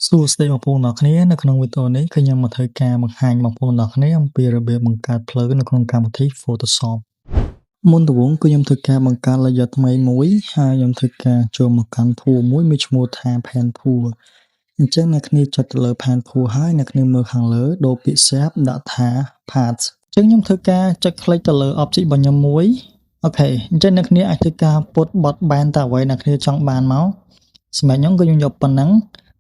សួស្តីបងប្អូនទាំងអស់គ្នានៅក្នុងវីដេអូនេះគឺខ្ញុំមកធ្វើការបង្ហាញបងប្អូនទាំងអស់គ្នាអំពីរបៀបបង្កើតភ្លើងនៅក្នុងកម្មវិធី Photoshop មុនដំបូងគឺខ្ញុំធ្វើការបង្កើត layer ថ្មីមួយហើយខ្ញុំធ្វើការចូលមកកាន់ tool មួយមានឈ្មោះថា Pen Tool អញ្ចឹងអ្នកគ្នាចុចទៅលើ Pen Tool ហើយអ្នកគ្នាមើលខាងលើដូរពាក្យ Shape ដាក់ថា Path អញ្ចឹងខ្ញុំធ្វើការចុច click ទៅលើ object របស់ខ្ញុំមួយអូខេអញ្ចឹងអ្នកគ្នាអាចធ្វើការពុតបត់បែនតើអ្វីអ្នកគ្នាចង់បានមកសម្រាប់ខ្ញុំគឺខ្ញុំយកប៉ុណ្ណឹង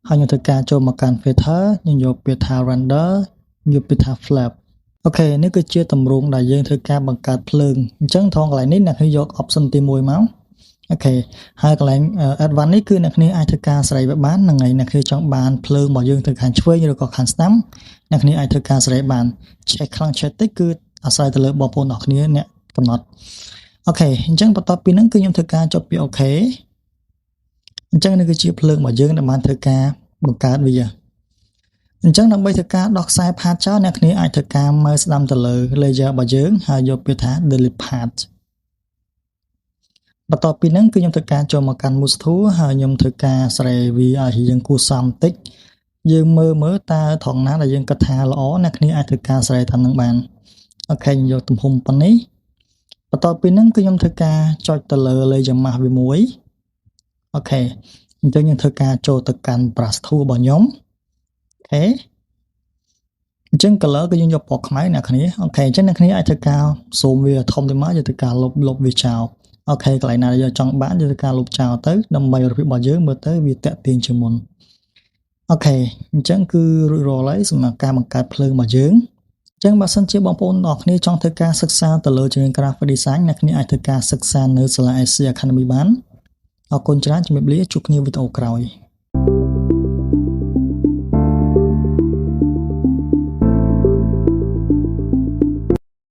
ហើយខ្ញុំធ្វើការចូលមកកាន់ filter ខ្ញុំយកពាក្យថា render យកពាក្យថា flip អូខេនេះគឺជាទម្រង់ដែលយើងធ្វើការបង្កើតភ្លើងអញ្ចឹងត្រង់កន្លែងនេះអ្នកគ្នាយក option ទី1មកអូខេហើយកន្លែង advanced នេះគឺអ្នកគ្នាអាចធ្វើការសេរីបានហ្នឹងហើយអ្នកគ្នាចង់បានភ្លើងរបស់យើងទៅខាងឆ្វេងឬក៏ខាងស្ដាំអ្នកគ្នាអាចធ្វើការសេរីបានឆេះខ្លាំងឆេះតិចគឺអាស្រ័យទៅលើបងប្អូនទាំងគ្នាអ្នកកំណត់អូខេអញ្ចឹងបន្ទាប់ពីហ្នឹងគឺខ្ញុំធ្វើការចុចពាក្យ OK អញ្ចឹងនេះគឺជាភ្លើងរបស់យើងដែលបានធ្វើការបង្កើតវាអញ្ចឹងដើម្បីធ្វើការដោះខ្សែ path ចោលអ្នកគ្នាអាចធ្វើការមើលស្ដាំទៅលើ layer របស់យើងហើយយកពាក្យថា delete path បន្ទាប់ពីហ្នឹងគឺខ្ញុំធ្វើការចូលមកកាន់ mouse tool ហើយខ្ញុំធ្វើការសេរីវាឲ្យយើងគួរសមបន្តិចយើងមើលតើត្រង់ណាដែលយើងគិតថាល្អអ្នកគ្នាអាចធ្វើការសេរីតាមនឹងបានអូខេខ្ញុំយកទំហំប៉ុណ្នេះបន្ទាប់ពីហ្នឹងគឺខ្ញុំធ្វើការចុចទៅលើ layer mask វាមួយអូខេអញ្ចឹងយើងធ្វើការចូលទៅកាន់ brush tool របស់ខ្ញុំអូខេអញ្ចឹង color គឺយើងយកពណ៌ខ្មៅអ្នកគ្នាអូខេអញ្ចឹងអ្នកគ្នាអាចធ្វើការ zoom វាធំទៅមកយកធ្វើការលុបវាចោលអូខេកន្លែងណាយើងចង់បានយកធ្វើការលុបចោលទៅដើម្បីរបៀបរបស់យើងមើលទៅវាតាក់ទាញជាងមុនអូខេអញ្ចឹងគឺរួចរាល់ហើយសម្រាប់ការបង្កើតភ្លើងរបស់យើងអញ្ចឹងបើសិនជាបងប្អូនទាំងអស់គ្នាចង់ធ្វើការសិក្សាទៅលើជំនាញ graphic design អ្នកគ្នាអាចធ្វើការសិក្សានៅសាលា SC Academy បានអរគុណច្រើនជំរាបលាជួបគ្នាវីដេអូក្រោយ